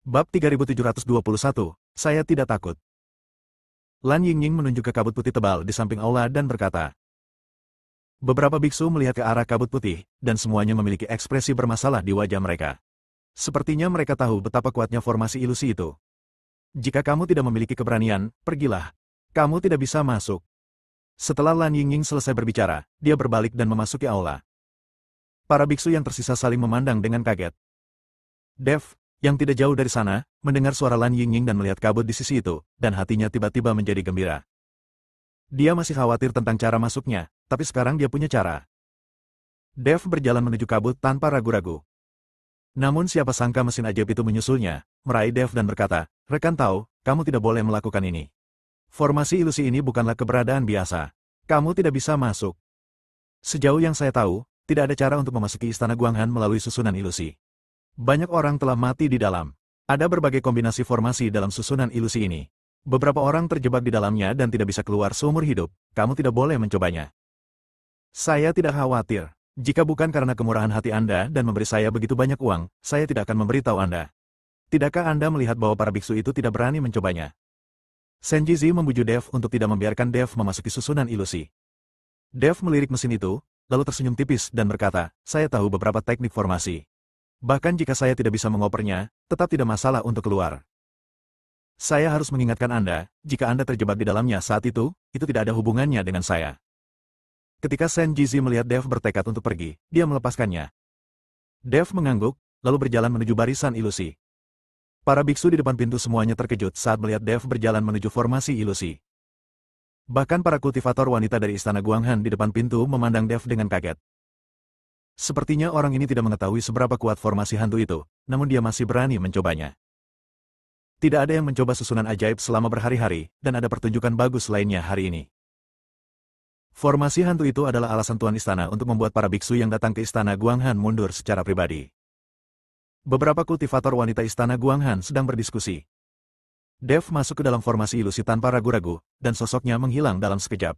Bab 3721, saya tidak takut. Lan Yingying menunjuk ke kabut putih tebal di samping aula dan berkata. Beberapa biksu melihat ke arah kabut putih, dan semuanya memiliki ekspresi bermasalah di wajah mereka. Sepertinya mereka tahu betapa kuatnya formasi ilusi itu. Jika kamu tidak memiliki keberanian, pergilah. Kamu tidak bisa masuk. Setelah Lan Yingying selesai berbicara, dia berbalik dan memasuki aula. Para biksu yang tersisa saling memandang dengan kaget. Dev, yang tidak jauh dari sana, mendengar suara Lan Yingying dan melihat kabut di sisi itu, dan hatinya tiba-tiba menjadi gembira. Dia masih khawatir tentang cara masuknya, tapi sekarang dia punya cara. Dev berjalan menuju kabut tanpa ragu-ragu. Namun siapa sangka mesin ajaib itu menyusulnya, meraih Dev dan berkata, rekan tahu, kamu tidak boleh melakukan ini. Formasi ilusi ini bukanlah keberadaan biasa. Kamu tidak bisa masuk. Sejauh yang saya tahu, tidak ada cara untuk memasuki istana Guanghan melalui susunan ilusi. Banyak orang telah mati di dalam. Ada berbagai kombinasi formasi dalam susunan ilusi ini. Beberapa orang terjebak di dalamnya dan tidak bisa keluar seumur hidup. Kamu tidak boleh mencobanya. Saya tidak khawatir. Jika bukan karena kemurahan hati Anda dan memberi saya begitu banyak uang, saya tidak akan memberitahu Anda. Tidakkah Anda melihat bahwa para biksu itu tidak berani mencobanya? Senjizi membujuk Dev untuk tidak membiarkan Dev memasuki susunan ilusi. Dev melirik mesin itu, lalu tersenyum tipis dan berkata, saya tahu beberapa teknik formasi. Bahkan jika saya tidak bisa mengopernya, tetap tidak masalah untuk keluar. Saya harus mengingatkan Anda, jika Anda terjebak di dalamnya saat itu tidak ada hubungannya dengan saya. Ketika Senjizi melihat Dev bertekad untuk pergi, dia melepaskannya. Dev mengangguk, lalu berjalan menuju barisan ilusi. Para biksu di depan pintu semuanya terkejut saat melihat Dev berjalan menuju formasi ilusi. Bahkan para kultivator wanita dari istana Guanghan di depan pintu memandang Dev dengan kaget. Sepertinya orang ini tidak mengetahui seberapa kuat formasi hantu itu, namun dia masih berani mencobanya. Tidak ada yang mencoba susunan ajaib selama berhari-hari, dan ada pertunjukan bagus lainnya hari ini. Formasi hantu itu adalah alasan tuan istana untuk membuat para biksu yang datang ke istana Guanghan mundur secara pribadi. Beberapa kultivator wanita istana Guanghan sedang berdiskusi. Dev masuk ke dalam formasi ilusi tanpa ragu-ragu, dan sosoknya menghilang dalam sekejap.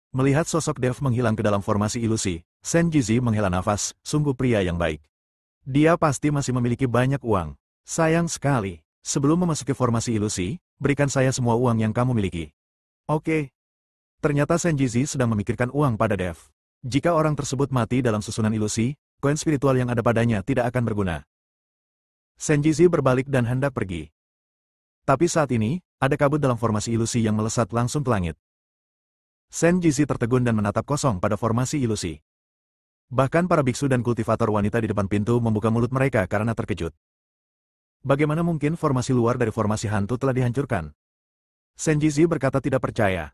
Melihat sosok Dev menghilang ke dalam formasi ilusi, Senjizi menghela nafas, sungguh pria yang baik. Dia pasti masih memiliki banyak uang. Sayang sekali, sebelum memasuki formasi ilusi, berikan saya semua uang yang kamu miliki. Oke. Ternyata Senjizi sedang memikirkan uang pada Dev. Jika orang tersebut mati dalam susunan ilusi, koin spiritual yang ada padanya tidak akan berguna. Senjizi berbalik dan hendak pergi. Tapi saat ini, ada kabut dalam formasi ilusi yang melesat langsung ke langit. Senjizi tertegun dan menatap kosong pada formasi ilusi. Bahkan para biksu dan kultivator wanita di depan pintu membuka mulut mereka karena terkejut. Bagaimana mungkin formasi luar dari formasi hantu telah dihancurkan? Senjizi berkata tidak percaya.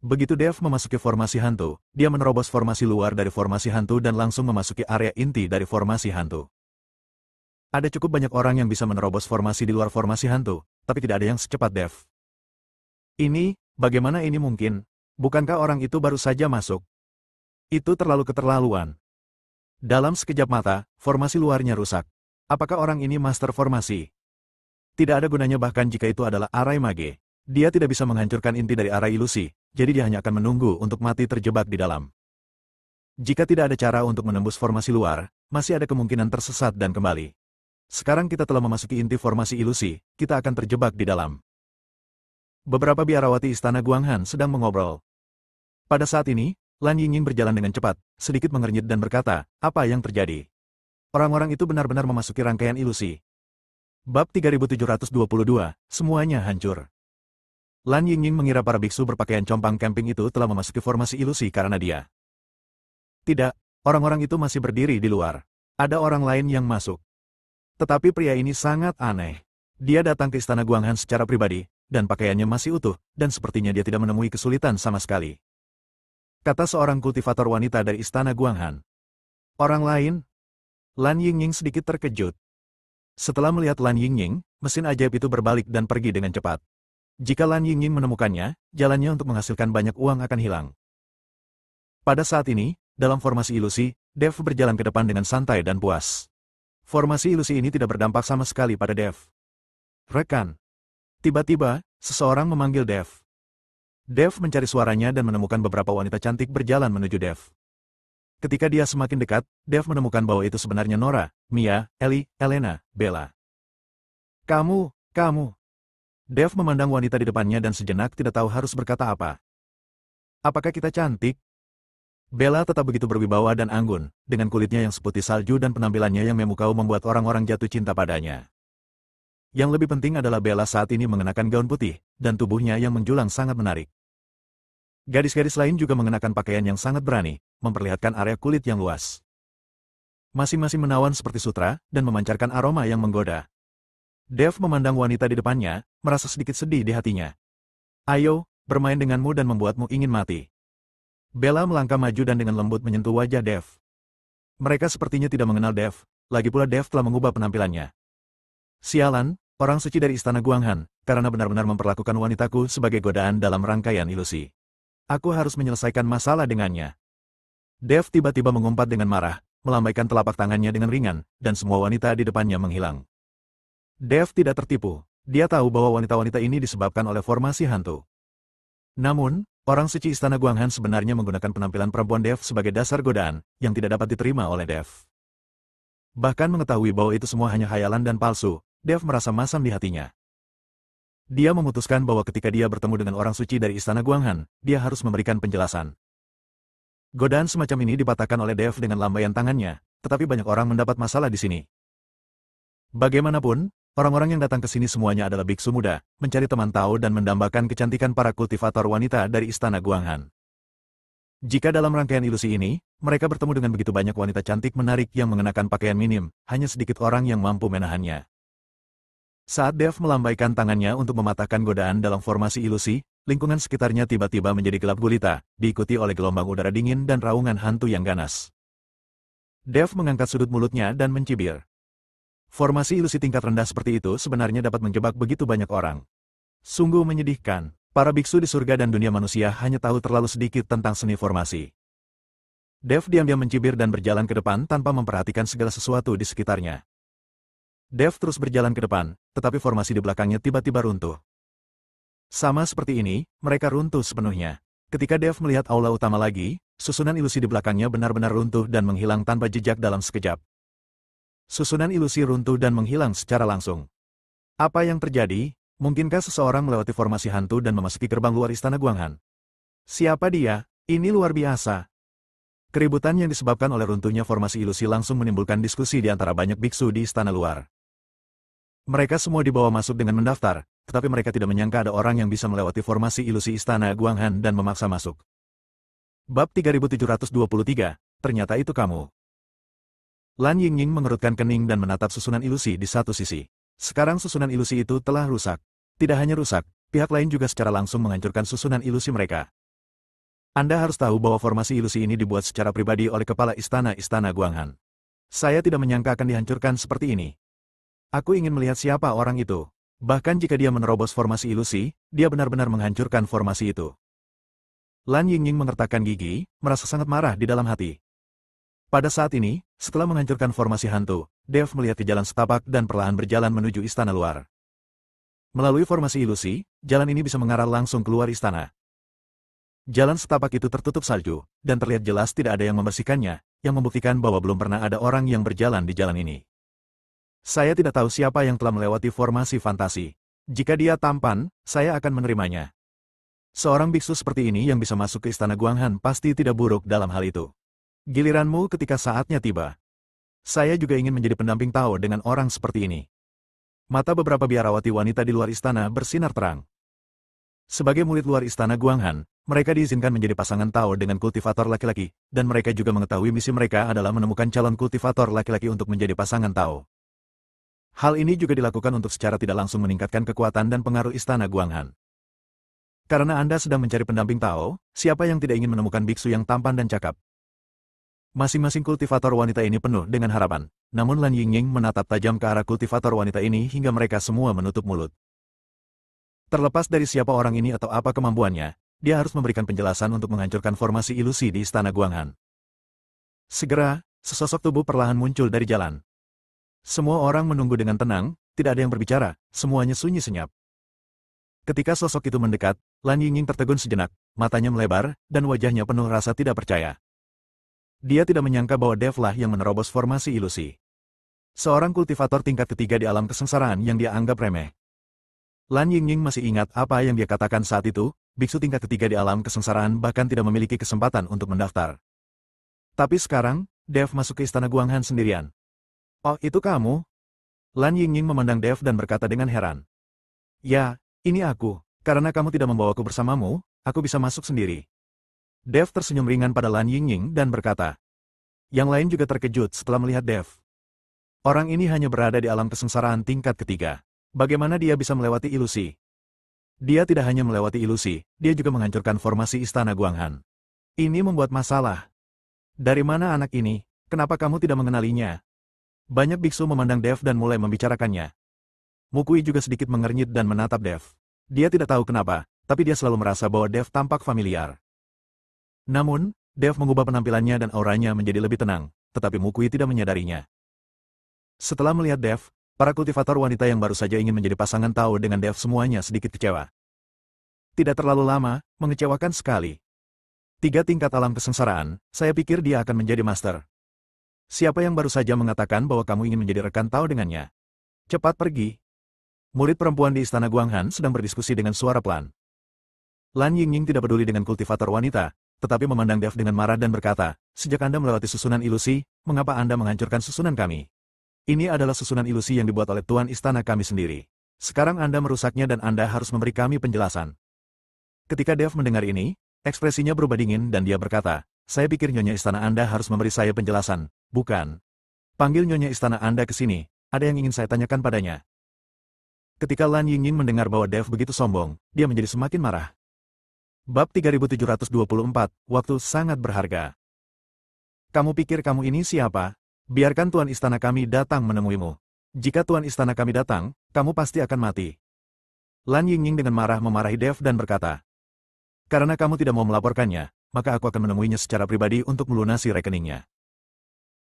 Begitu Dev memasuki formasi hantu, dia menerobos formasi luar dari formasi hantu dan langsung memasuki area inti dari formasi hantu. Ada cukup banyak orang yang bisa menerobos formasi di luar formasi hantu, tapi tidak ada yang secepat Dev. Bagaimana ini mungkin? Bukankah orang itu baru saja masuk? Itu terlalu keterlaluan. Dalam sekejap mata, formasi luarnya rusak. Apakah orang ini master formasi? Tidak ada gunanya bahkan jika itu adalah arai mage. Dia tidak bisa menghancurkan inti dari arai ilusi, jadi dia hanya akan menunggu untuk mati terjebak di dalam. Jika tidak ada cara untuk menembus formasi luar, masih ada kemungkinan tersesat dan kembali. Sekarang kita telah memasuki inti formasi ilusi, kita akan terjebak di dalam. Beberapa biarawati istana Guanghan sedang mengobrol. Pada saat ini, Lan Yingying berjalan dengan cepat, sedikit mengernyit dan berkata, apa yang terjadi? Orang-orang itu benar-benar memasuki rangkaian ilusi. Bab 3722, semuanya hancur. Lan Yingying mengira para biksu berpakaian compang camping itu telah memasuki formasi ilusi karena dia. Tidak, orang-orang itu masih berdiri di luar. Ada orang lain yang masuk. Tetapi pria ini sangat aneh. Dia datang ke istana Guanghan secara pribadi, dan pakaiannya masih utuh, dan sepertinya dia tidak menemui kesulitan sama sekali. Kata seorang kultivator wanita dari istana Guanghan. Orang lain? Lan Yingying sedikit terkejut. Setelah melihat Lan Yingying, mesin ajaib itu berbalik dan pergi dengan cepat. Jika Lan Yingying menemukannya, jalannya untuk menghasilkan banyak uang akan hilang. Pada saat ini, dalam formasi ilusi, Dev berjalan ke depan dengan santai dan puas. Formasi ilusi ini tidak berdampak sama sekali pada Dev. Rekan. Tiba-tiba, seseorang memanggil Dev. Dev mencari suaranya dan menemukan beberapa wanita cantik berjalan menuju Dev. Ketika dia semakin dekat, Dev menemukan bahwa itu sebenarnya Nora, Mia, Ellie, Elena, Bella. Kamu. Dev memandang wanita di depannya dan sejenak tidak tahu harus berkata apa. Apakah kita cantik? Bella tetap begitu berwibawa dan anggun, dengan kulitnya yang seputih salju dan penampilannya yang memukau membuat orang-orang jatuh cinta padanya. Yang lebih penting adalah Bella saat ini mengenakan gaun putih, dan tubuhnya yang menjulang sangat menarik. Gadis-gadis lain juga mengenakan pakaian yang sangat berani, memperlihatkan area kulit yang luas. Masing-masing menawan seperti sutra, dan memancarkan aroma yang menggoda. Dev memandang wanita di depannya, merasa sedikit sedih di hatinya. Ayo, bermain denganmu dan membuatmu ingin mati. Bella melangkah maju dan dengan lembut menyentuh wajah Dev. Mereka sepertinya tidak mengenal Dev, lagi pula Dev telah mengubah penampilannya. Sialan, orang suci dari istana Guanghan, karena benar-benar memperlakukan wanitaku sebagai godaan dalam rangkaian ilusi. Aku harus menyelesaikan masalah dengannya. Dev tiba-tiba mengumpat dengan marah, melambaikan telapak tangannya dengan ringan, dan semua wanita di depannya menghilang. Dev tidak tertipu. Dia tahu bahwa wanita-wanita ini disebabkan oleh formasi hantu. Namun, orang suci istana Guanghan sebenarnya menggunakan penampilan perempuan Dev sebagai dasar godaan, yang tidak dapat diterima oleh Dev. Bahkan mengetahui bahwa itu semua hanya khayalan dan palsu, Dev merasa masam di hatinya. Dia memutuskan bahwa ketika dia bertemu dengan orang suci dari istana Guanghan, dia harus memberikan penjelasan. Godaan semacam ini dipatahkan oleh Dev dengan lambaian tangannya, tetapi banyak orang mendapat masalah di sini. Bagaimanapun, orang-orang yang datang ke sini semuanya adalah biksu muda, mencari teman tahu dan mendambakan kecantikan para kultivator wanita dari istana Guanghan. Jika dalam rangkaian ilusi ini, mereka bertemu dengan begitu banyak wanita cantik menarik yang mengenakan pakaian minim, hanya sedikit orang yang mampu menahannya. Saat Dev melambaikan tangannya untuk mematahkan godaan dalam formasi ilusi, lingkungan sekitarnya tiba-tiba menjadi gelap gulita, diikuti oleh gelombang udara dingin dan raungan hantu yang ganas. Dev mengangkat sudut mulutnya dan mencibir. Formasi ilusi tingkat rendah seperti itu sebenarnya dapat menjebak begitu banyak orang. Sungguh menyedihkan, para biksu di surga dan dunia manusia hanya tahu terlalu sedikit tentang seni formasi. Dev diam-diam mencibir dan berjalan ke depan tanpa memperhatikan segala sesuatu di sekitarnya. Dev terus berjalan ke depan, tetapi formasi di belakangnya tiba-tiba runtuh. Sama seperti ini, mereka runtuh sepenuhnya. Ketika Dev melihat aula utama lagi, susunan ilusi di belakangnya benar-benar runtuh dan menghilang tanpa jejak dalam sekejap. Susunan ilusi runtuh dan menghilang secara langsung. Apa yang terjadi? Mungkinkah seseorang melewati formasi hantu dan memasuki gerbang luar istana Guanghan? Siapa dia? Ini luar biasa. Keributan yang disebabkan oleh runtuhnya formasi ilusi langsung menimbulkan diskusi di antara banyak biksu di istana luar. Mereka semua dibawa masuk dengan mendaftar, tetapi mereka tidak menyangka ada orang yang bisa melewati formasi ilusi istana Guanghan dan memaksa masuk. Bab 3723, ternyata itu kamu. Lan Yingying mengerutkan kening dan menatap susunan ilusi di satu sisi. Sekarang susunan ilusi itu telah rusak. Tidak hanya rusak, pihak lain juga secara langsung menghancurkan susunan ilusi mereka. Anda harus tahu bahwa formasi ilusi ini dibuat secara pribadi oleh kepala istana Guanghan. Saya tidak menyangka akan dihancurkan seperti ini. Aku ingin melihat siapa orang itu. Bahkan jika dia menerobos formasi ilusi, dia benar-benar menghancurkan formasi itu. Lan Yingying mengertakkan gigi, merasa sangat marah di dalam hati. Pada saat ini, setelah menghancurkan formasi hantu, Dev melihat ke jalan setapak dan perlahan berjalan menuju istana luar. Melalui formasi ilusi, jalan ini bisa mengarah langsung keluar istana. Jalan setapak itu tertutup salju, dan terlihat jelas tidak ada yang membersihkannya, yang membuktikan bahwa belum pernah ada orang yang berjalan di jalan ini. Saya tidak tahu siapa yang telah melewati formasi fantasi. Jika dia tampan, saya akan menerimanya. Seorang biksu seperti ini yang bisa masuk ke istana Guanghan pasti tidak buruk dalam hal itu. Giliranmu ketika saatnya tiba. Saya juga ingin menjadi pendamping Tao dengan orang seperti ini. Mata beberapa biarawati wanita di luar istana bersinar terang. Sebagai murid luar istana Guanghan, mereka diizinkan menjadi pasangan Tao dengan kultivator laki-laki, dan mereka juga mengetahui misi mereka adalah menemukan calon kultivator laki-laki untuk menjadi pasangan Tao. Hal ini juga dilakukan untuk secara tidak langsung meningkatkan kekuatan dan pengaruh istana Guanghan. Karena Anda sedang mencari pendamping Tao, siapa yang tidak ingin menemukan biksu yang tampan dan cakap? Masing-masing kultivator wanita ini penuh dengan harapan, namun Lan Yingying menatap tajam ke arah kultivator wanita ini hingga mereka semua menutup mulut. Terlepas dari siapa orang ini atau apa kemampuannya, dia harus memberikan penjelasan untuk menghancurkan formasi ilusi di istana Guanghan. Segera, sesosok tubuh perlahan muncul dari jalan. Semua orang menunggu dengan tenang, tidak ada yang berbicara, semuanya sunyi senyap. Ketika sosok itu mendekat, Lan Yingying tertegun sejenak, matanya melebar, dan wajahnya penuh rasa tidak percaya. Dia tidak menyangka bahwa Dev lah yang menerobos formasi ilusi. Seorang kultivator tingkat ketiga di alam kesengsaraan yang dia anggap remeh. Lan Yingying masih ingat apa yang dia katakan saat itu, biksu tingkat ketiga di alam kesengsaraan bahkan tidak memiliki kesempatan untuk mendaftar. Tapi sekarang, Dev masuk ke istana Guanghan sendirian. Oh, itu kamu? Lan Yingying memandang Dev dan berkata dengan heran. Ya, ini aku. Karena kamu tidak membawaku bersamamu, aku bisa masuk sendiri. Dev tersenyum ringan pada Lan Yingying dan berkata. Yang lain juga terkejut setelah melihat Dev. Orang ini hanya berada di alam kesengsaraan tingkat ketiga. Bagaimana dia bisa melewati ilusi? Dia tidak hanya melewati ilusi, dia juga menghancurkan formasi istana Guanghan. Ini membuat masalah. Dari mana anak ini? Kenapa kamu tidak mengenalinya? Banyak biksu memandang Dev dan mulai membicarakannya. Mukui juga sedikit mengernyit dan menatap Dev. Dia tidak tahu kenapa, tapi dia selalu merasa bahwa Dev tampak familiar. Namun, Dev mengubah penampilannya dan auranya menjadi lebih tenang, tetapi Mukui tidak menyadarinya. Setelah melihat Dev, para kultivator wanita yang baru saja ingin menjadi pasangan Tao dengan Dev semuanya sedikit kecewa. Tidak terlalu lama, mengecewakan sekali. 3 tingkat alam kesengsaraan, saya pikir dia akan menjadi master. Siapa yang baru saja mengatakan bahwa kamu ingin menjadi rekan Tao dengannya? Cepat pergi. Murid perempuan di istana Guanghan sedang berdiskusi dengan suara pelan. Lan Yingying tidak peduli dengan kultivator wanita, tetapi memandang Dev dengan marah dan berkata, sejak Anda melewati susunan ilusi, mengapa Anda menghancurkan susunan kami? Ini adalah susunan ilusi yang dibuat oleh tuan istana kami sendiri. Sekarang Anda merusaknya dan Anda harus memberi kami penjelasan. Ketika Dev mendengar ini, ekspresinya berubah dingin dan dia berkata, saya pikir Nyonya istana Anda harus memberi saya penjelasan, bukan? Panggil Nyonya istana Anda ke sini, ada yang ingin saya tanyakan padanya. Ketika Lan Yingying mendengar bahwa Dev begitu sombong, dia menjadi semakin marah. Bab 3724, waktu sangat berharga. Kamu pikir kamu ini siapa? Biarkan tuan istana kami datang menemuimu. Jika tuan istana kami datang, kamu pasti akan mati. Lan Yingying dengan marah memarahi Dev dan berkata, karena kamu tidak mau melaporkannya, maka aku akan menemuinya secara pribadi untuk melunasi rekeningnya.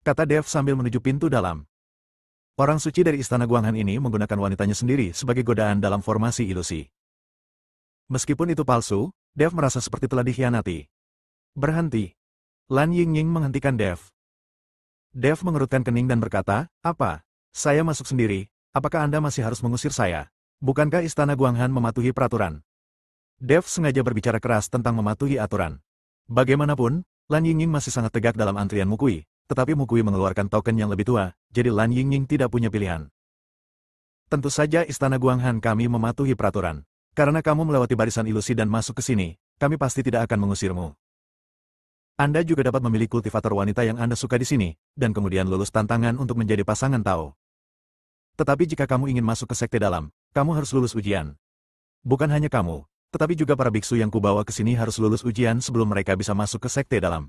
Kata Dev sambil menuju pintu dalam. Orang suci dari istana Guanghan ini menggunakan wanitanya sendiri sebagai godaan dalam formasi ilusi. Meskipun itu palsu, Dev merasa seperti telah dikhianati. Berhenti. Lan Yingying menghentikan Dev. Dev mengerutkan kening dan berkata, apa? Saya masuk sendiri, apakah Anda masih harus mengusir saya? Bukankah istana Guanghan mematuhi peraturan? Dev sengaja berbicara keras tentang mematuhi aturan. Bagaimanapun, Lan Yingying masih sangat tegak dalam antrian Mukui, tetapi Mukui mengeluarkan token yang lebih tua, jadi Lan Yingying tidak punya pilihan. Tentu saja istana Guanghan kami mematuhi peraturan. Karena kamu melewati barisan ilusi dan masuk ke sini, kami pasti tidak akan mengusirmu. Anda juga dapat memilih kultivator wanita yang Anda suka di sini, dan kemudian lulus tantangan untuk menjadi pasangan Tao. Tetapi jika kamu ingin masuk ke sekte dalam, kamu harus lulus ujian. Bukan hanya kamu, tetapi juga para biksu yang kubawa ke sini harus lulus ujian sebelum mereka bisa masuk ke sekte dalam.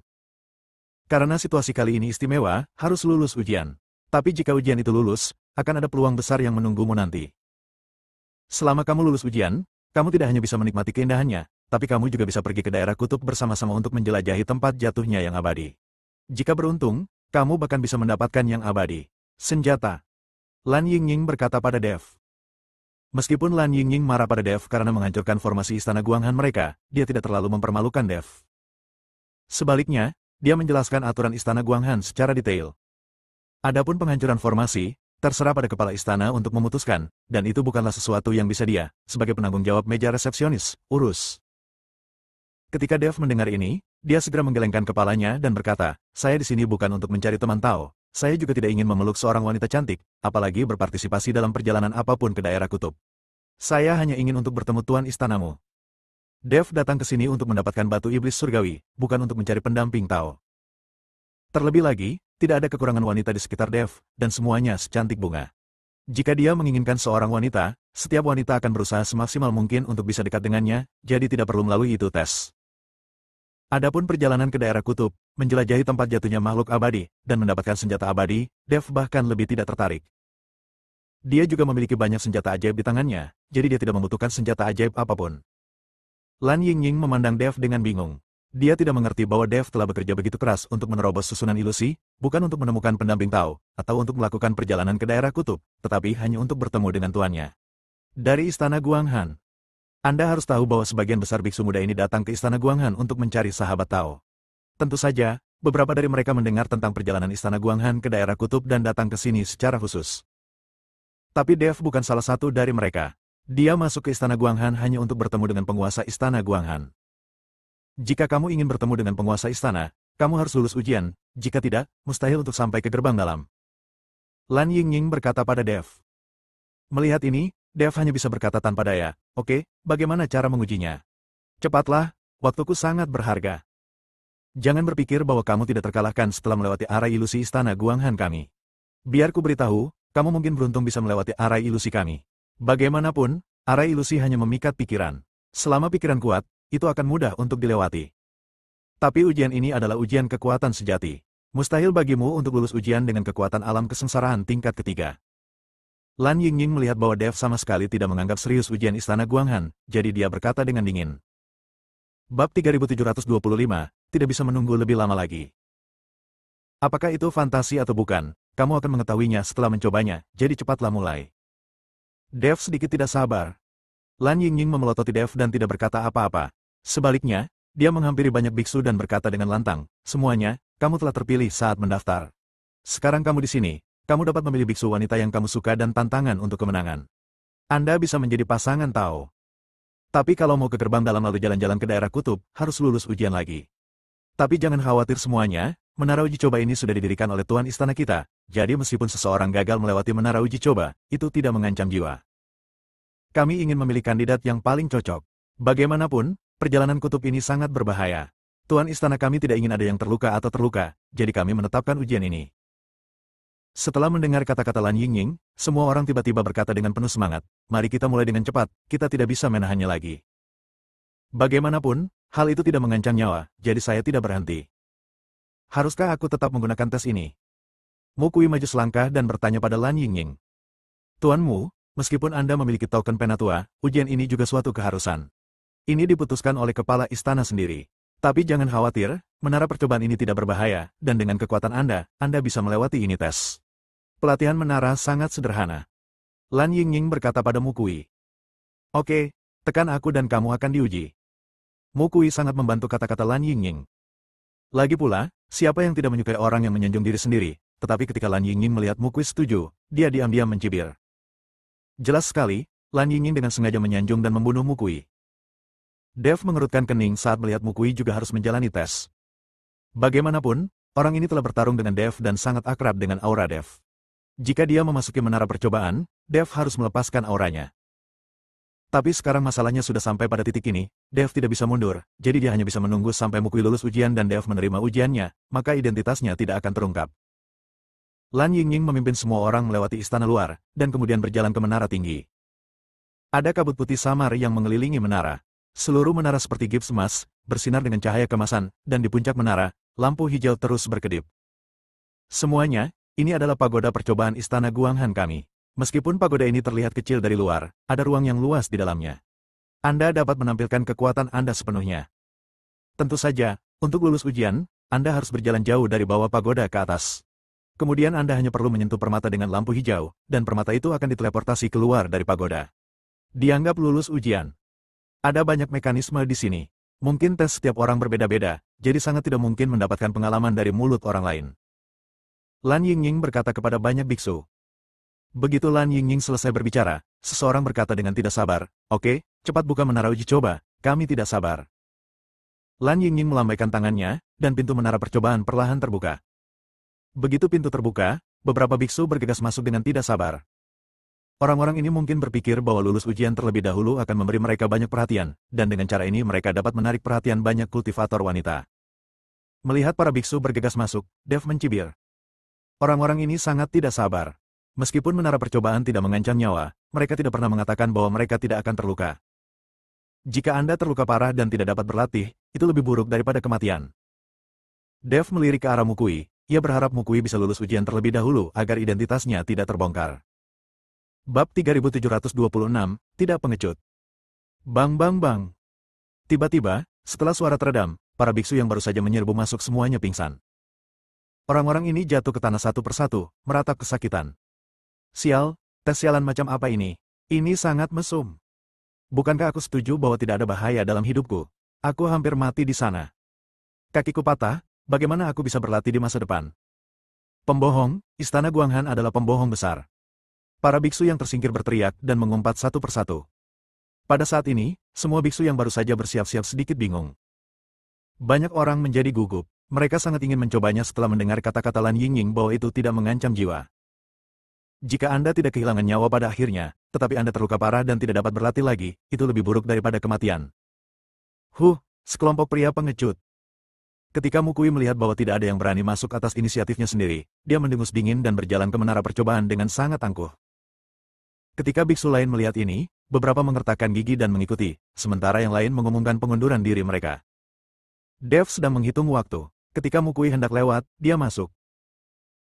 Karena situasi kali ini istimewa, harus lulus ujian. Tapi jika ujian itu lulus, akan ada peluang besar yang menunggumu nanti. Selama kamu lulus ujian, kamu tidak hanya bisa menikmati keindahannya, tapi kamu juga bisa pergi ke daerah kutub bersama-sama untuk menjelajahi tempat jatuhnya yang abadi. Jika beruntung, kamu bahkan bisa mendapatkan yang abadi. Senjata. Lan Yingying berkata pada Dev. Meskipun Lan Yingying marah pada Dev karena menghancurkan formasi istana Guanghan mereka, dia tidak terlalu mempermalukan Dev. Sebaliknya, dia menjelaskan aturan istana Guanghan secara detail. Adapun penghancuran formasi, terserah pada kepala istana untuk memutuskan, dan itu bukanlah sesuatu yang bisa dia, sebagai penanggung jawab meja resepsionis, urus. Ketika Dev mendengar ini, dia segera menggelengkan kepalanya dan berkata, saya di sini bukan untuk mencari teman Tao, saya juga tidak ingin memeluk seorang wanita cantik, apalagi berpartisipasi dalam perjalanan apapun ke daerah kutub. Saya hanya ingin untuk bertemu tuan istanamu. Dev datang ke sini untuk mendapatkan batu iblis surgawi, bukan untuk mencari pendamping Tao. Terlebih lagi, tidak ada kekurangan wanita di sekitar Dev, dan semuanya secantik bunga. Jika dia menginginkan seorang wanita, setiap wanita akan berusaha semaksimal mungkin untuk bisa dekat dengannya, jadi tidak perlu melalui itu tes. Adapun perjalanan ke daerah kutub, menjelajahi tempat jatuhnya makhluk abadi, dan mendapatkan senjata abadi, Dev bahkan lebih tidak tertarik. Dia juga memiliki banyak senjata ajaib di tangannya, jadi dia tidak membutuhkan senjata ajaib apapun. Lan Yingying memandang Dev dengan bingung. Dia tidak mengerti bahwa Dev telah bekerja begitu keras untuk menerobos susunan ilusi, bukan untuk menemukan pendamping Tao, atau untuk melakukan perjalanan ke daerah kutub, tetapi hanya untuk bertemu dengan tuannya. Dari istana Guanghan. Anda harus tahu bahwa sebagian besar biksu muda ini datang ke istana Guanghan untuk mencari sahabat Tao. Tentu saja, beberapa dari mereka mendengar tentang perjalanan Istana Guanghan ke daerah kutub dan datang ke sini secara khusus. Tapi Dev bukan salah satu dari mereka. Dia masuk ke Istana Guanghan hanya untuk bertemu dengan penguasa Istana Guanghan. Jika kamu ingin bertemu dengan penguasa istana, kamu harus lulus ujian, jika tidak, mustahil untuk sampai ke gerbang dalam. Lan Yingying berkata pada Dev. Melihat ini, Dev hanya bisa berkata tanpa daya, oke, bagaimana cara mengujinya? Cepatlah, waktuku sangat berharga. Jangan berpikir bahwa kamu tidak terkalahkan setelah melewati arai ilusi Istana Guanghan kami. Biar ku beritahu, kamu mungkin beruntung bisa melewati arai ilusi kami. Bagaimanapun, arai ilusi hanya memikat pikiran. Selama pikiran kuat, itu akan mudah untuk dilewati. Tapi ujian ini adalah ujian kekuatan sejati. Mustahil bagimu untuk lulus ujian dengan kekuatan alam kesengsaraan tingkat ketiga. Lan Yingying melihat bahwa Dev sama sekali tidak menganggap serius ujian Istana Guanghan, jadi dia berkata dengan dingin. Bab 3725, tidak bisa menunggu lebih lama lagi. Apakah itu fantasi atau bukan, kamu akan mengetahuinya setelah mencobanya, jadi cepatlah mulai. Dev sedikit tidak sabar. Lan Yingying memelototi Dev dan tidak berkata apa-apa. Sebaliknya, dia menghampiri banyak biksu dan berkata dengan lantang, semuanya, kamu telah terpilih saat mendaftar. Sekarang kamu di sini, kamu dapat memilih biksu wanita yang kamu suka dan tantangan untuk kemenangan. Anda bisa menjadi pasangan Tao. Tapi kalau mau ke gerbang dalam lalu jalan-jalan ke daerah kutub, harus lulus ujian lagi. Tapi jangan khawatir semuanya, menara uji coba ini sudah didirikan oleh Tuan Istana kita, jadi meskipun seseorang gagal melewati menara uji coba, itu tidak mengancam jiwa. Kami ingin memilih kandidat yang paling cocok. Bagaimanapun, perjalanan kutub ini sangat berbahaya. Tuan Istana kami tidak ingin ada yang terluka atau terluka, jadi kami menetapkan ujian ini. Setelah mendengar kata-kata Lan Yingying, semua orang tiba-tiba berkata dengan penuh semangat, mari kita mulai dengan cepat, kita tidak bisa menahannya lagi. Bagaimanapun, hal itu tidak mengancam nyawa, jadi saya tidak berhenti. Haruskah aku tetap menggunakan tes ini? Mu Kui maju selangkah dan bertanya pada Lan Yingying. Tuanmu, meskipun Anda memiliki token penatua, ujian ini juga suatu keharusan. Ini diputuskan oleh kepala istana sendiri. Tapi jangan khawatir, menara percobaan ini tidak berbahaya, dan dengan kekuatan Anda bisa melewati ini tes. Pelatihan menara sangat sederhana. Lan Yingying berkata pada Mu Kui. Oke, tekan aku dan kamu akan diuji. Mu Kui sangat membantu kata-kata Lan Yingying. Lagi pula, siapa yang tidak menyukai orang yang menyanjung diri sendiri, tetapi ketika Lan Yingying melihat Mu Kui setuju, dia diam-diam mencibir. Jelas sekali, Lan Yingying dengan sengaja menyanjung dan membunuh Mu Kui. Dev mengerutkan kening saat melihat Mu Kui juga harus menjalani tes. Bagaimanapun, orang ini telah bertarung dengan Dev dan sangat akrab dengan aura Dev. Jika dia memasuki menara percobaan, Dev harus melepaskan auranya. Tapi sekarang masalahnya sudah sampai pada titik ini, Dev tidak bisa mundur, jadi dia hanya bisa menunggu sampai Mu Kui lulus ujian dan Dev menerima ujiannya, maka identitasnya tidak akan terungkap. Lan Yingying memimpin semua orang melewati istana luar, dan kemudian berjalan ke menara tinggi. Ada kabut putih samar yang mengelilingi menara. Seluruh menara seperti gips emas, bersinar dengan cahaya kemasan, dan di puncak menara, lampu hijau terus berkedip. Semuanya, ini adalah pagoda percobaan Istana Guanghan kami. Meskipun pagoda ini terlihat kecil dari luar, ada ruang yang luas di dalamnya. Anda dapat menampilkan kekuatan Anda sepenuhnya. Tentu saja, untuk lulus ujian, Anda harus berjalan jauh dari bawah pagoda ke atas. Kemudian Anda hanya perlu menyentuh permata dengan lampu hijau, dan permata itu akan diteleportasi keluar dari pagoda. Dianggap lulus ujian. Ada banyak mekanisme di sini. Mungkin tes setiap orang berbeda-beda, jadi sangat tidak mungkin mendapatkan pengalaman dari mulut orang lain. Lan Yingying berkata kepada banyak biksu. Begitu Lan Yingying selesai berbicara, seseorang berkata dengan tidak sabar, oke, cepat buka menara uji coba, kami tidak sabar. Lan Yingying melambaikan tangannya, dan pintu menara percobaan perlahan terbuka. Begitu pintu terbuka, beberapa biksu bergegas masuk dengan tidak sabar. Orang-orang ini mungkin berpikir bahwa lulus ujian terlebih dahulu akan memberi mereka banyak perhatian, dan dengan cara ini mereka dapat menarik perhatian banyak kultivator wanita. Melihat para biksu bergegas masuk, Dev mencibir. Orang-orang ini sangat tidak sabar. Meskipun menara percobaan tidak mengancam nyawa, mereka tidak pernah mengatakan bahwa mereka tidak akan terluka. Jika Anda terluka parah dan tidak dapat berlatih, itu lebih buruk daripada kematian. Dev melirik ke arah Mu Kui, ia berharap Mu Kui bisa lulus ujian terlebih dahulu agar identitasnya tidak terbongkar. Bab 3726, tidak pengecut. Bang bang bang. Tiba-tiba, setelah suara teredam, para biksu yang baru saja menyerbu masuk semuanya pingsan. Orang-orang ini jatuh ke tanah satu persatu, meratap kesakitan. Sial, tes sialan macam apa ini? Ini sangat mesum. Bukankah aku setuju bahwa tidak ada bahaya dalam hidupku? Aku hampir mati di sana. Kakiku patah, Bagaimana aku bisa berlatih di masa depan? Pembohong, Istana Guanghan adalah pembohong besar. Para biksu yang tersingkir berteriak dan mengumpat satu persatu. Pada saat ini, semua biksu yang baru saja bersiap-siap sedikit bingung. Banyak orang menjadi gugup. Mereka sangat ingin mencobanya setelah mendengar kata-kata Lan Yingying bahwa itu tidak mengancam jiwa. Jika Anda tidak kehilangan nyawa pada akhirnya, tetapi Anda terluka parah dan tidak dapat berlatih lagi, itu lebih buruk daripada kematian. Sekelompok pria pengecut. Ketika Mukui melihat bahwa tidak ada yang berani masuk atas inisiatifnya sendiri, dia mendengus dingin dan berjalan ke menara percobaan dengan sangat angkuh. Ketika biksu lain melihat ini, beberapa mengertakkan gigi dan mengikuti, sementara yang lain mengumumkan pengunduran diri mereka. Dev sedang menghitung waktu. Ketika Mukui hendak lewat, dia masuk.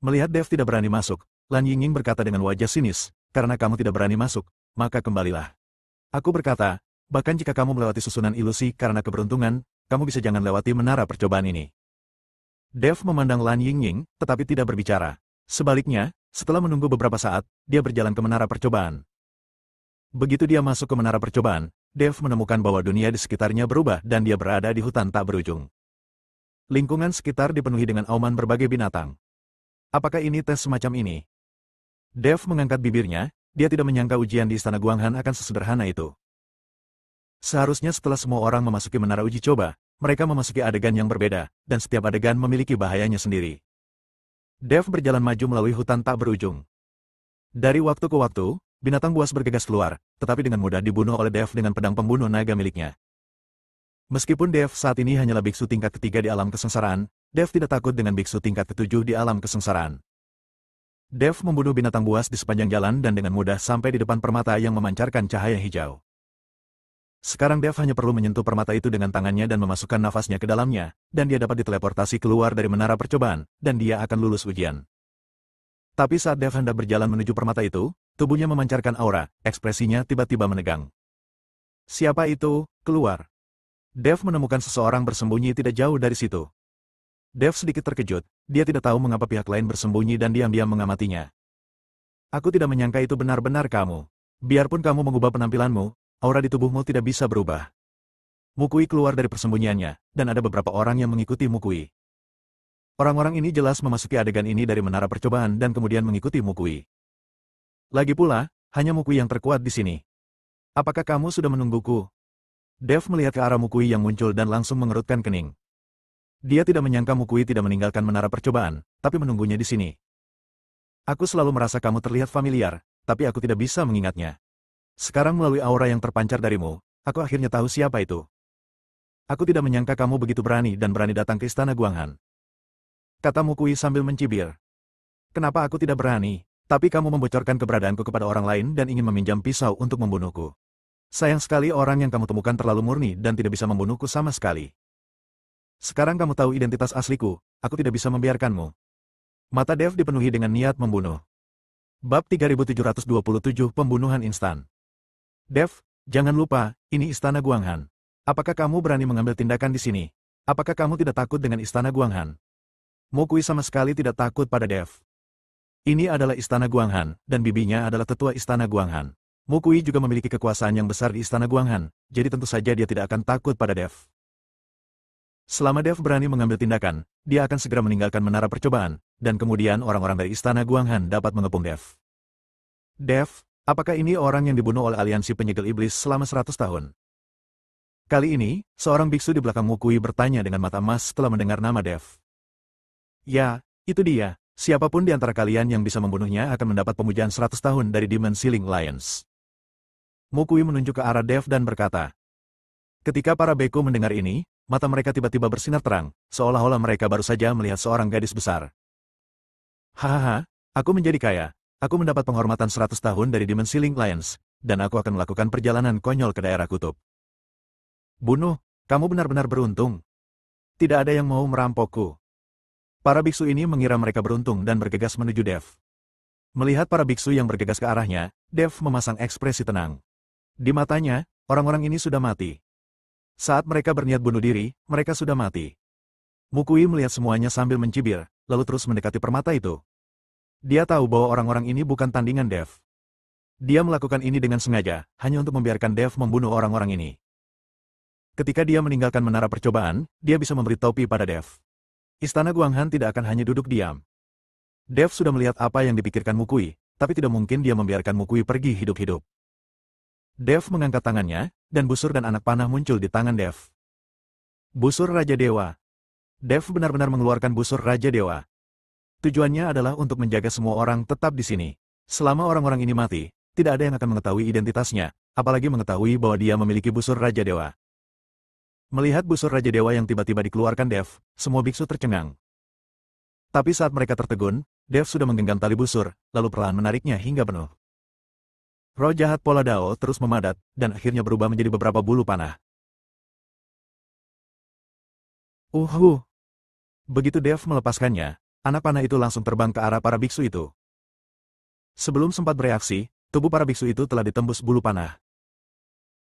Melihat Dev tidak berani masuk, Lan Yingying berkata dengan wajah sinis, "Karena kamu tidak berani masuk, maka kembalilah." Aku berkata, bahkan jika kamu melewati susunan ilusi karena keberuntungan, kamu bisa jangan lewati menara percobaan ini. Dev memandang Lan Yingying, tetapi tidak berbicara. Sebaliknya, setelah menunggu beberapa saat, dia berjalan ke menara percobaan. Begitu dia masuk ke menara percobaan, Dev menemukan bahwa dunia di sekitarnya berubah dan dia berada di hutan tak berujung. Lingkungan sekitar dipenuhi dengan auman berbagai binatang. Apakah ini tes semacam ini? Dev mengangkat bibirnya, dia tidak menyangka ujian di Istana Guanghan akan sesederhana itu. Seharusnya setelah semua orang memasuki menara uji coba, mereka memasuki adegan yang berbeda, dan setiap adegan memiliki bahayanya sendiri. Dev berjalan maju melalui hutan tak berujung. Dari waktu ke waktu, binatang buas bergegas keluar, tetapi dengan mudah dibunuh oleh Dev dengan pedang pembunuh naga miliknya. Meskipun Dev saat ini hanyalah biksu tingkat ketiga di alam kesengsaraan, Dev tidak takut dengan biksu tingkat ketujuh di alam kesengsaraan. Dev membunuh binatang buas di sepanjang jalan dan dengan mudah sampai di depan permata yang memancarkan cahaya hijau. Sekarang Dev hanya perlu menyentuh permata itu dengan tangannya dan memasukkan nafasnya ke dalamnya, dan dia dapat diteleportasi keluar dari menara percobaan, dan dia akan lulus ujian. Tapi saat Dev hendak berjalan menuju permata itu, tubuhnya memancarkan aura, ekspresinya tiba-tiba menegang. Siapa itu? Keluar. Dev menemukan seseorang bersembunyi tidak jauh dari situ. Dev sedikit terkejut, dia tidak tahu mengapa pihak lain bersembunyi dan diam-diam mengamatinya. Aku tidak menyangka itu benar-benar kamu. Biarpun kamu mengubah penampilanmu, aura di tubuhmu tidak bisa berubah. Mukui keluar dari persembunyiannya, dan ada beberapa orang yang mengikuti Mukui. Orang-orang ini jelas memasuki adegan ini dari menara percobaan dan kemudian mengikuti Mukui. Lagi pula, hanya Mukui yang terkuat di sini. Apakah kamu sudah menungguku? Dev melihat ke arah Mukui yang muncul dan langsung mengerutkan kening. Dia tidak menyangka Mukui tidak meninggalkan menara percobaan, tapi menunggunya di sini. Aku selalu merasa kamu terlihat familiar, tapi aku tidak bisa mengingatnya. Sekarang melalui aura yang terpancar darimu, aku akhirnya tahu siapa itu. Aku tidak menyangka kamu begitu berani dan berani datang ke Istana Guanghan. Kata Mukui sambil mencibir. Kenapa aku tidak berani? Tapi kamu membocorkan keberadaanku kepada orang lain dan ingin meminjam pisau untuk membunuhku. Sayang sekali orang yang kamu temukan terlalu murni dan tidak bisa membunuhku sama sekali. Sekarang kamu tahu identitas asliku, aku tidak bisa membiarkanmu. Mata Dev dipenuhi dengan niat membunuh. Bab 3727 Pembunuhan Instan. Dev, jangan lupa, ini Istana Guanghan. Apakah kamu berani mengambil tindakan di sini? Apakah kamu tidak takut dengan Istana Guanghan? Mukui sama sekali tidak takut pada Dev. Ini adalah Istana Guanghan, dan bibinya adalah tetua Istana Guanghan. Mukui juga memiliki kekuasaan yang besar di Istana Guanghan, jadi tentu saja dia tidak akan takut pada Dev. Selama Dev berani mengambil tindakan, dia akan segera meninggalkan menara percobaan, dan kemudian orang-orang dari Istana Guanghan dapat mengepung Dev. Dev, apakah ini orang yang dibunuh oleh aliansi penyegel iblis selama 100 tahun? Kali ini, seorang biksu di belakang Mukui bertanya dengan mata emas setelah mendengar nama Dev. Ya, itu dia. Siapapun di antara kalian yang bisa membunuhnya akan mendapat pemujaan 100 tahun dari Demon Ceiling Lions. Mukui menunjuk ke arah Dev dan berkata. Ketika para beku mendengar ini, mata mereka tiba-tiba bersinar terang, seolah-olah mereka baru saja melihat seorang gadis besar. Hahaha, aku menjadi kaya. Aku mendapat penghormatan 100 tahun dari Demon Ceiling Lions, dan aku akan melakukan perjalanan konyol ke daerah kutub. Bunuh, kamu benar-benar beruntung. Tidak ada yang mau merampokku. Para biksu ini mengira mereka beruntung dan bergegas menuju Dev. Melihat para biksu yang bergegas ke arahnya, Dev memasang ekspresi tenang. Di matanya, orang-orang ini sudah mati. Saat mereka berniat bunuh diri, mereka sudah mati. Mukui melihat semuanya sambil mencibir, lalu terus mendekati permata itu. Dia tahu bahwa orang-orang ini bukan tandingan Dev. Dia melakukan ini dengan sengaja, hanya untuk membiarkan Dev membunuh orang-orang ini. Ketika dia meninggalkan menara percobaan, dia bisa memberi topi pada Dev. Istana Guanghan tidak akan hanya duduk diam. Dev sudah melihat apa yang dipikirkan Mukui, tapi tidak mungkin dia membiarkan Mukui pergi hidup-hidup. Dev mengangkat tangannya, dan busur dan anak panah muncul di tangan Dev. Busur Raja Dewa. Dev benar-benar mengeluarkan busur Raja Dewa. Tujuannya adalah untuk menjaga semua orang tetap di sini. Selama orang-orang ini mati, tidak ada yang akan mengetahui identitasnya, apalagi mengetahui bahwa dia memiliki busur Raja Dewa. Melihat busur Raja Dewa yang tiba-tiba dikeluarkan Dev, semua biksu tercengang. Tapi saat mereka tertegun, Dev sudah menggenggam tali busur, lalu perlahan menariknya hingga penuh. Roh jahat Pola Dao terus memadat, dan akhirnya berubah menjadi beberapa bulu panah. Begitu Dev melepaskannya, anak panah itu langsung terbang ke arah para biksu itu. Sebelum sempat bereaksi, tubuh para biksu itu telah ditembus bulu panah.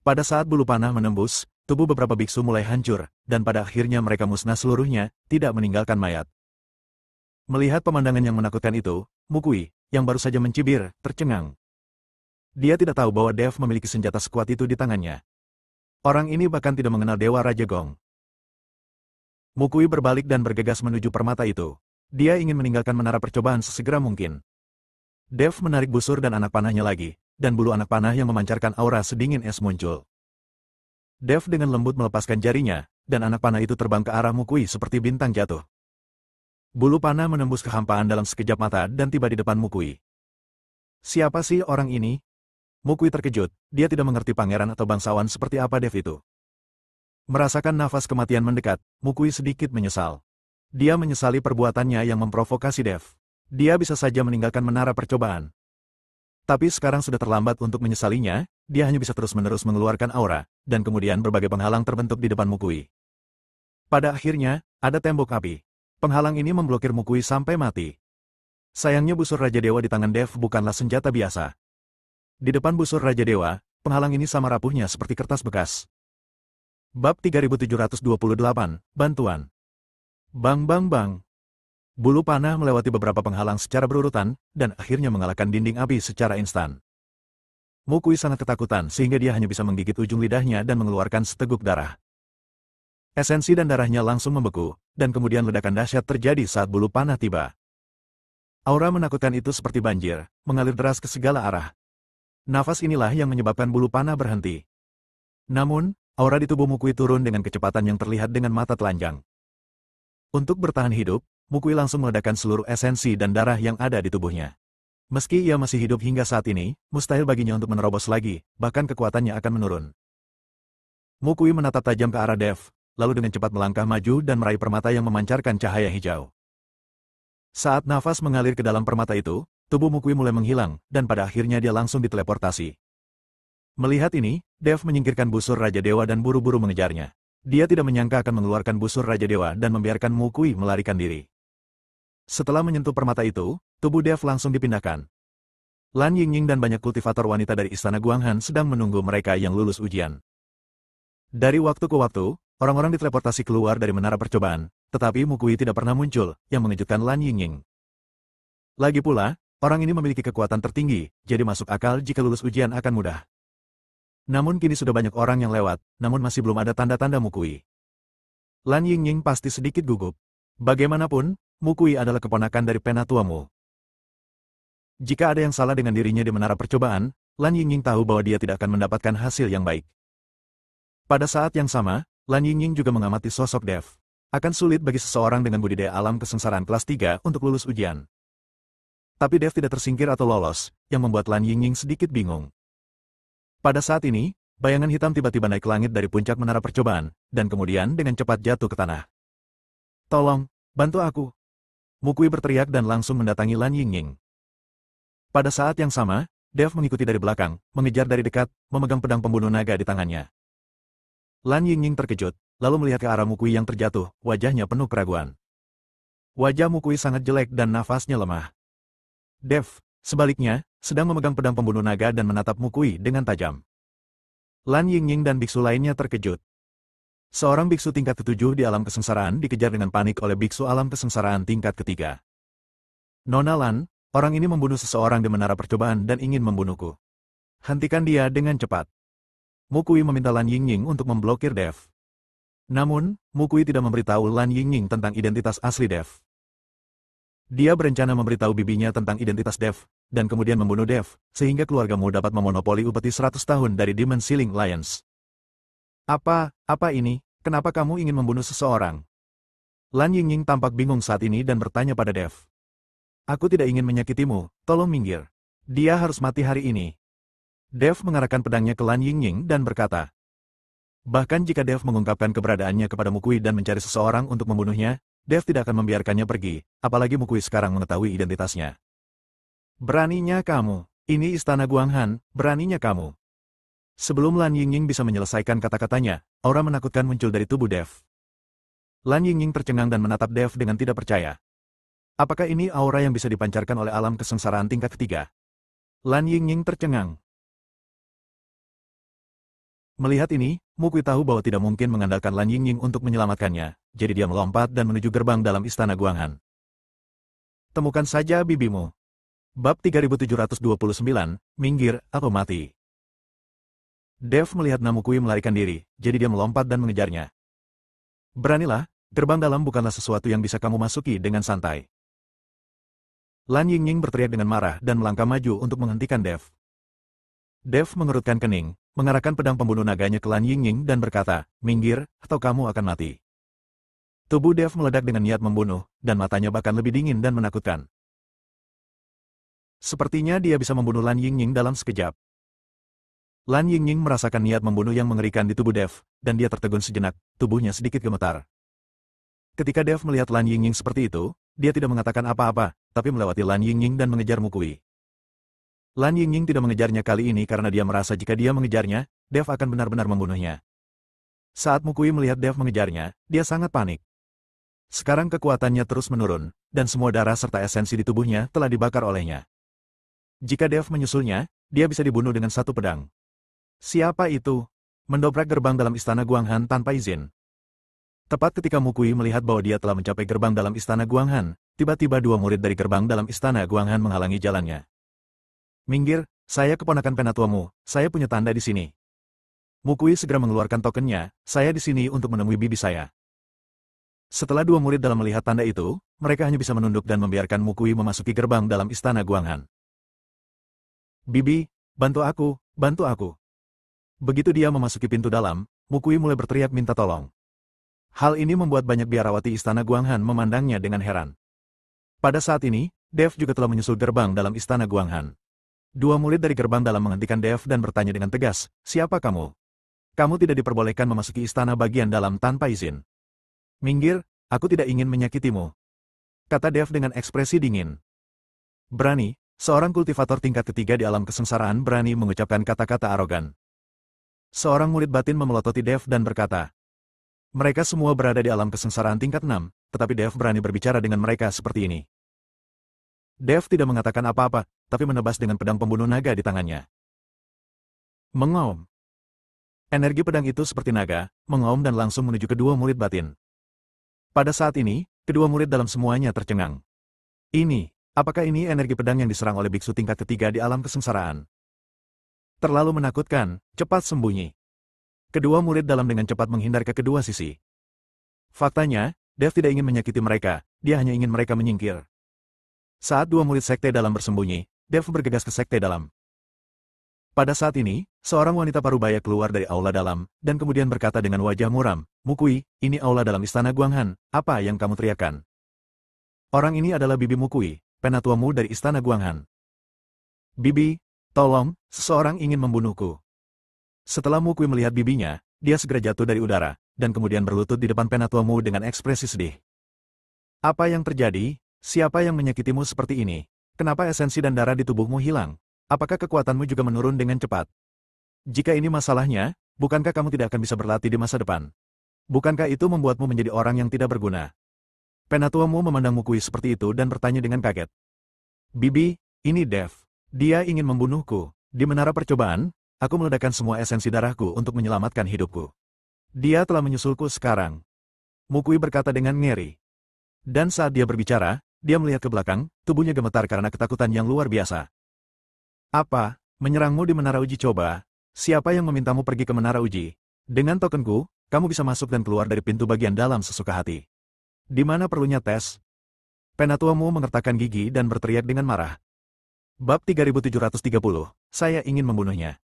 Pada saat bulu panah menembus, tubuh beberapa biksu mulai hancur, dan pada akhirnya mereka musnah seluruhnya, tidak meninggalkan mayat. Melihat pemandangan yang menakutkan itu, Mukui, yang baru saja mencibir, tercengang. Dia tidak tahu bahwa Dev memiliki senjata sekuat itu di tangannya. Orang ini bahkan tidak mengenal Dewa Raja Gong. Mukui berbalik dan bergegas menuju permata itu. Dia ingin meninggalkan menara percobaan sesegera mungkin. Dev menarik busur dan anak panahnya lagi, dan bulu anak panah yang memancarkan aura sedingin es muncul. Dev dengan lembut melepaskan jarinya, dan anak panah itu terbang ke arah Mukui seperti bintang jatuh. Bulu panah menembus kehampaan dalam sekejap mata dan tiba di depan Mukui. Siapa sih orang ini? Mukui terkejut, dia tidak mengerti pangeran atau bangsawan seperti apa Dev itu. Merasakan nafas kematian mendekat, Mukui sedikit menyesal. Dia menyesali perbuatannya yang memprovokasi Dev. Dia bisa saja meninggalkan menara percobaan. Tapi sekarang sudah terlambat untuk menyesalinya, dia hanya bisa terus-menerus mengeluarkan aura, dan kemudian berbagai penghalang terbentuk di depan Mukui. Pada akhirnya, ada tembok api. Penghalang ini memblokir Mukui sampai mati. Sayangnya busur Raja Dewa di tangan Dev bukanlah senjata biasa. Di depan busur Raja Dewa, penghalang ini sama rapuhnya seperti kertas bekas. Bab 3728, Bantuan. Bang bang bang. Bulu panah melewati beberapa penghalang secara berurutan, dan akhirnya mengalahkan dinding api secara instan. Mukui sangat ketakutan sehingga dia hanya bisa menggigit ujung lidahnya dan mengeluarkan seteguk darah. Esensi dan darahnya langsung membeku, dan kemudian ledakan dahsyat terjadi saat bulu panah tiba. Aura menakutkan itu seperti banjir, mengalir deras ke segala arah. Nafas inilah yang menyebabkan bulu panah berhenti. Namun, aura di tubuh Mukui turun dengan kecepatan yang terlihat dengan mata telanjang. Untuk bertahan hidup, Mukui langsung meledakkan seluruh esensi dan darah yang ada di tubuhnya. Meski ia masih hidup hingga saat ini, mustahil baginya untuk menerobos lagi, bahkan kekuatannya akan menurun. Mukui menatap tajam ke arah Dev, lalu dengan cepat melangkah maju dan meraih permata yang memancarkan cahaya hijau. Saat nafas mengalir ke dalam permata itu, tubuh Mukui mulai menghilang, dan pada akhirnya dia langsung diteleportasi. Melihat ini, Dev menyingkirkan busur Raja Dewa dan buru-buru mengejarnya. Dia tidak menyangka akan mengeluarkan busur Raja Dewa dan membiarkan Mukui melarikan diri. Setelah menyentuh permata itu, tubuh Dev langsung dipindahkan. Lan Yingying dan banyak kultivator wanita dari Istana Guanghan sedang menunggu mereka yang lulus ujian. Dari waktu ke waktu, orang-orang diteleportasi keluar dari menara percobaan, tetapi Mukui tidak pernah muncul, yang mengejutkan Lan Yingying. Lagi pula, orang ini memiliki kekuatan tertinggi, jadi masuk akal jika lulus ujian akan mudah. Namun kini sudah banyak orang yang lewat, namun masih belum ada tanda-tanda Mukui. Lan Yingying pasti sedikit gugup. Bagaimanapun, Mukui adalah keponakan dari penatuamu. Jika ada yang salah dengan dirinya di menara percobaan, Lan Yingying tahu bahwa dia tidak akan mendapatkan hasil yang baik. Pada saat yang sama, Lan Yingying juga mengamati sosok Dev. Akan sulit bagi seseorang dengan budidaya alam kesengsaraan kelas 3 untuk lulus ujian. Tapi Dev tidak tersingkir atau lolos, yang membuat Lan Yingying sedikit bingung. Pada saat ini, bayangan hitam tiba-tiba naik ke langit dari puncak menara percobaan, dan kemudian dengan cepat jatuh ke tanah. Tolong, bantu aku. Mukui berteriak dan langsung mendatangi Lan Yingying. Pada saat yang sama, Dev mengikuti dari belakang, mengejar dari dekat, memegang pedang pembunuh naga di tangannya. Lan Yingying terkejut, lalu melihat ke arah Mukui yang terjatuh, wajahnya penuh keraguan. Wajah Mukui sangat jelek dan nafasnya lemah. Dev, sebaliknya, sedang memegang pedang pembunuh naga dan menatap Mukui dengan tajam. Lan Yingying dan biksu lainnya terkejut. Seorang biksu tingkat ke-7 di alam kesengsaraan dikejar dengan panik oleh biksu alam kesengsaraan tingkat ke-3. Nona Lan, orang ini membunuh seseorang di menara percobaan dan ingin membunuhku. Hentikan dia dengan cepat. Mukui meminta Lan Yingying untuk memblokir Dev. Namun, Mukui tidak memberitahu Lan Yingying tentang identitas asli Dev. Dia berencana memberitahu bibinya tentang identitas Dev, dan kemudian membunuh Dev, sehingga keluargamu dapat memonopoli upeti 100 tahun dari Demon Ceiling Lions. Apa ini? Kenapa kamu ingin membunuh seseorang? Lan Yingying tampak bingung saat ini dan bertanya pada Dev. Aku tidak ingin menyakitimu, tolong minggir. Dia harus mati hari ini. Dev mengarahkan pedangnya ke Lan Yingying dan berkata. Bahkan jika Dev mengungkapkan keberadaannya kepada Mukui dan mencari seseorang untuk membunuhnya, Dev tidak akan membiarkannya pergi, apalagi Mukui sekarang mengetahui identitasnya. Beraninya kamu, ini istana Guanghan, beraninya kamu. Sebelum Lan Yingying bisa menyelesaikan kata-katanya, aura menakutkan muncul dari tubuh Dev. Lan Yingying tercengang dan menatap Dev dengan tidak percaya. Apakah ini aura yang bisa dipancarkan oleh alam kesengsaraan tingkat ketiga? Lan Yingying tercengang. Melihat ini, Mukui tahu bahwa tidak mungkin mengandalkan Lan Yingying untuk menyelamatkannya, jadi dia melompat dan menuju gerbang dalam istana Guanghan. Temukan saja bibimu. Bab 3729, minggir atau mati. Dev melihat Mukui melarikan diri, jadi dia melompat dan mengejarnya. Beranilah, gerbang dalam bukanlah sesuatu yang bisa kamu masuki dengan santai. Lan Yingying berteriak dengan marah dan melangkah maju untuk menghentikan Dev. Dev mengerutkan kening, mengarahkan pedang pembunuh naganya ke Lan Yingying dan berkata, minggir, atau kamu akan mati. Tubuh Dev meledak dengan niat membunuh, dan matanya bahkan lebih dingin dan menakutkan. Sepertinya dia bisa membunuh Lan Yingying dalam sekejap. Lan Yingying merasakan niat membunuh yang mengerikan di tubuh Dev, dan dia tertegun sejenak, tubuhnya sedikit gemetar. Ketika Dev melihat Lan Yingying seperti itu, dia tidak mengatakan apa-apa, tapi melewati Lan Yingying dan mengejar Mukui. Lan Yingying tidak mengejarnya kali ini karena dia merasa jika dia mengejarnya, Dev akan benar-benar membunuhnya. Saat Mukui melihat Dev mengejarnya, dia sangat panik. Sekarang kekuatannya terus menurun, dan semua darah serta esensi di tubuhnya telah dibakar olehnya. Jika Dev menyusulnya, dia bisa dibunuh dengan satu pedang. Siapa itu? Mendobrak gerbang dalam istana Guanghan tanpa izin. Tepat ketika Mukui melihat bahwa dia telah mencapai gerbang dalam istana Guanghan, tiba-tiba dua murid dari gerbang dalam istana Guanghan menghalangi jalannya. Minggir, saya keponakan penatuamu, saya punya tanda di sini. Mukui segera mengeluarkan tokennya, saya di sini untuk menemui bibi saya. Setelah dua murid dalam melihat tanda itu, mereka hanya bisa menunduk dan membiarkan Mukui memasuki gerbang dalam istana Guanghan. Bibi, bantu aku, bantu aku. Begitu dia memasuki pintu dalam, Mukui mulai berteriak minta tolong. Hal ini membuat banyak biarawati istana Guanghan memandangnya dengan heran. Pada saat ini, Dev juga telah menyusul gerbang dalam istana Guanghan. Dua murid dari gerbang dalam menghentikan Dev dan bertanya dengan tegas, siapa kamu? Kamu tidak diperbolehkan memasuki istana bagian dalam tanpa izin. Minggir, aku tidak ingin menyakitimu. Kata Dev dengan ekspresi dingin. Berani, seorang kultivator tingkat ketiga di alam kesengsaraan berani mengucapkan kata-kata arogan. Seorang murid batin memelototi Dev dan berkata, mereka semua berada di alam kesengsaraan tingkat 6, tetapi Dev berani berbicara dengan mereka seperti ini. Dev tidak mengatakan apa-apa, tapi menebas dengan pedang pembunuh naga di tangannya. Mengaum. Energi pedang itu seperti naga, mengaum dan langsung menuju kedua murid batin. Pada saat ini, kedua murid dalam semuanya tercengang. Apakah ini energi pedang yang diserang oleh biksu tingkat ketiga di alam kesengsaraan? Terlalu menakutkan, cepat sembunyi. Kedua murid dalam dengan cepat menghindar ke kedua sisi. Faktanya, Dev tidak ingin menyakiti mereka, dia hanya ingin mereka menyingkir. Saat dua murid sekte dalam bersembunyi, Dev bergegas ke sekte dalam. Pada saat ini, seorang wanita parubaya keluar dari aula dalam, dan kemudian berkata dengan wajah muram, Mukui, ini aula dalam istana Guanghan, apa yang kamu teriakkan? Orang ini adalah Bibi Mukui, penatuamu dari istana Guanghan. Bibi, tolong, seseorang ingin membunuhku. Setelah Mukui melihat bibinya, dia segera jatuh dari udara, dan kemudian berlutut di depan penatuamu dengan ekspresi sedih. Apa yang terjadi? Siapa yang menyakitimu seperti ini? Kenapa esensi dan darah di tubuhmu hilang? Apakah kekuatanmu juga menurun dengan cepat? Jika ini masalahnya, bukankah kamu tidak akan bisa berlatih di masa depan? Bukankah itu membuatmu menjadi orang yang tidak berguna? Penatuamu memandang Mukui seperti itu dan bertanya dengan kaget. Bibi, ini Dev. Dia ingin membunuhku. Di menara percobaan, aku meledakkan semua esensi darahku untuk menyelamatkan hidupku. Dia telah menyusulku sekarang. Mukui berkata dengan ngeri. Dan saat dia berbicara, dia melihat ke belakang, tubuhnya gemetar karena ketakutan yang luar biasa. Apa? Menyerangmu di menara uji coba? Siapa yang memintamu pergi ke menara uji? Dengan tokenku, kamu bisa masuk dan keluar dari pintu bagian dalam sesuka hati. Di mana perlunya tes? Penatua Mu mengertakkan gigi dan berteriak dengan marah. Bab 3730, saya ingin membunuhnya.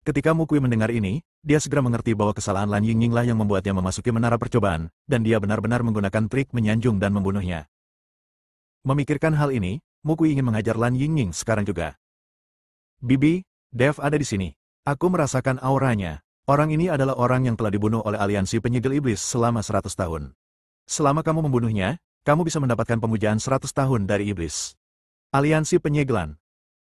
Ketika Mu Kui mendengar ini, dia segera mengerti bahwa kesalahan Lan Yingying lah yang membuatnya memasuki menara percobaan, dan dia benar-benar menggunakan trik menyanjung dan membunuhnya. Memikirkan hal ini, Mu Kui ingin menghajar Lan Yingying sekarang juga. Bibi, Dev ada di sini. Aku merasakan auranya. Orang ini adalah orang yang telah dibunuh oleh aliansi penyegel iblis selama 100 tahun. Selama kamu membunuhnya, kamu bisa mendapatkan pemujaan 100 tahun dari iblis. Aliansi penyegelan.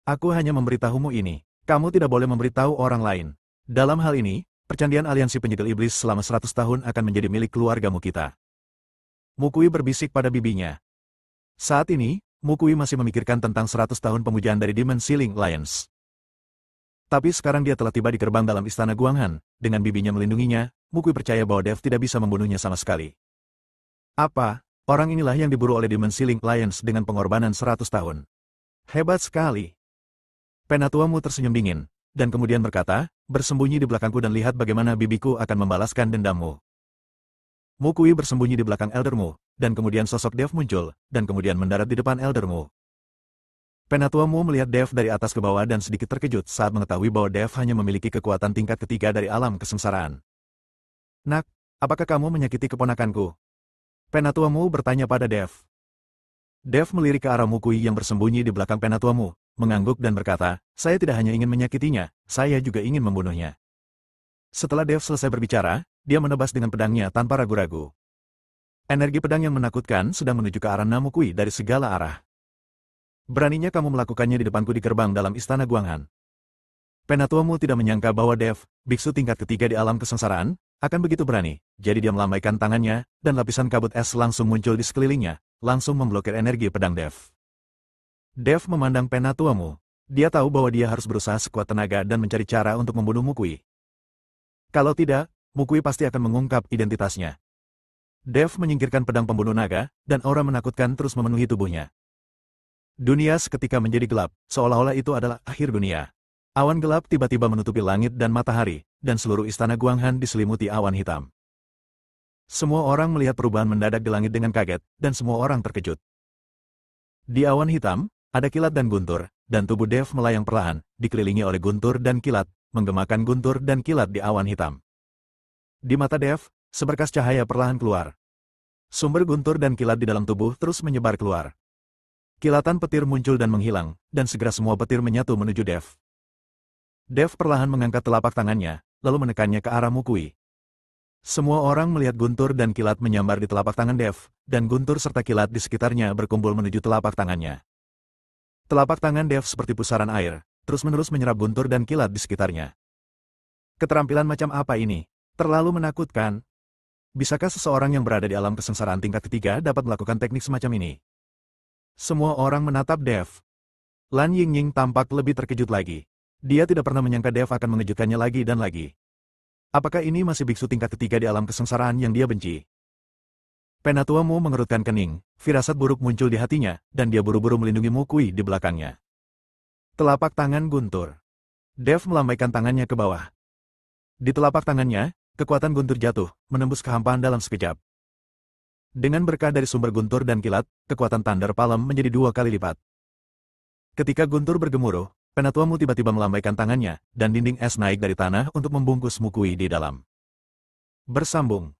Aku hanya memberitahumu ini. Kamu tidak boleh memberitahu orang lain. Dalam hal ini, percandian aliansi penyegel iblis selama 100 tahun akan menjadi milik keluargamu kita. Mu Kui berbisik pada bibinya. Saat ini, Mu Kui masih memikirkan tentang 100 tahun pemujaan dari Demon Sealing Lions. Tapi sekarang dia telah tiba di gerbang dalam istana Guanghan, dengan bibinya melindunginya, Mu Kui percaya bahwa Dev tidak bisa membunuhnya sama sekali. Apa? Orang inilah yang diburu oleh Demon Sealing Lions dengan pengorbanan 100 tahun. Hebat sekali. Penatua Mu tersenyum dingin, dan kemudian berkata, bersembunyi di belakangku dan lihat bagaimana bibiku akan membalaskan dendammu. Mu Kui bersembunyi di belakang Elder Mu, dan kemudian sosok Dev muncul, dan kemudian mendarat di depan Elder Mu. Penatua Mu melihat Dev dari atas ke bawah dan sedikit terkejut saat mengetahui bahwa Dev hanya memiliki kekuatan tingkat ketiga dari alam kesengsaraan. Nak, apakah kamu menyakiti keponakanku? Penatua Mu bertanya pada Dev. Dev melirik ke arah Mu Kui yang bersembunyi di belakang Penatua Mu, mengangguk dan berkata, saya tidak hanya ingin menyakitinya, saya juga ingin membunuhnya. Setelah Dev selesai berbicara, dia menebas dengan pedangnya tanpa ragu-ragu. Energi pedang yang menakutkan sedang menuju ke arah Mu Kui dari segala arah. Beraninya kamu melakukannya di depanku di gerbang dalam istana Guanghan. Penatua Mu tidak menyangka bahwa Dev, biksu tingkat ketiga di alam kesengsaraan, akan begitu berani, jadi dia melambaikan tangannya, dan lapisan kabut es langsung muncul di sekelilingnya, langsung memblokir energi pedang Dev. Dev memandang Penatua Mu. Dia tahu bahwa dia harus berusaha sekuat tenaga dan mencari cara untuk membunuh Mu Kui. Kalau tidak, Mu Kui pasti akan mengungkap identitasnya. Dev menyingkirkan pedang pembunuh naga, dan aura menakutkan terus memenuhi tubuhnya. Dunia seketika menjadi gelap, seolah-olah itu adalah akhir dunia. Awan gelap tiba-tiba menutupi langit dan matahari, dan seluruh istana Guanghan diselimuti awan hitam. Semua orang melihat perubahan mendadak di langit dengan kaget, dan semua orang terkejut. Di awan hitam, ada kilat dan guntur, dan tubuh Dev melayang perlahan, dikelilingi oleh guntur dan kilat, menggemakan guntur dan kilat di awan hitam. Di mata Dev, seberkas cahaya perlahan keluar. Sumber guntur dan kilat di dalam tubuh terus menyebar keluar. Kilatan petir muncul dan menghilang, dan segera semua petir menyatu menuju Dev. Dev perlahan mengangkat telapak tangannya, lalu menekannya ke arah Mu Kui. Semua orang melihat guntur dan kilat menyambar di telapak tangan Dev, dan guntur serta kilat di sekitarnya berkumpul menuju telapak tangannya. Telapak tangan Dev seperti pusaran air, terus-menerus menyerap guntur dan kilat di sekitarnya. Keterampilan macam apa ini? Terlalu menakutkan. Bisakah seseorang yang berada di alam kesengsaraan tingkat ketiga dapat melakukan teknik semacam ini? Semua orang menatap Dev. Lan Yingying tampak lebih terkejut lagi. Dia tidak pernah menyangka Dev akan mengejutkannya lagi dan lagi. Apakah ini masih biksu tingkat ketiga di alam kesengsaraan yang dia benci? Penatua Mu mengerutkan kening, firasat buruk muncul di hatinya, dan dia buru-buru melindungi Mu Kui di belakangnya. Telapak tangan guntur. Dev melambaikan tangannya ke bawah. Di telapak tangannya, kekuatan guntur jatuh, menembus kehampaan dalam sekejap. Dengan berkah dari sumber guntur dan kilat, kekuatan Thunder Palm menjadi 2 kali lipat. Ketika guntur bergemuruh, Penatua Mu tiba-tiba melambaikan tangannya, dan dinding es naik dari tanah untuk membungkus Mu Kui di dalam. Bersambung.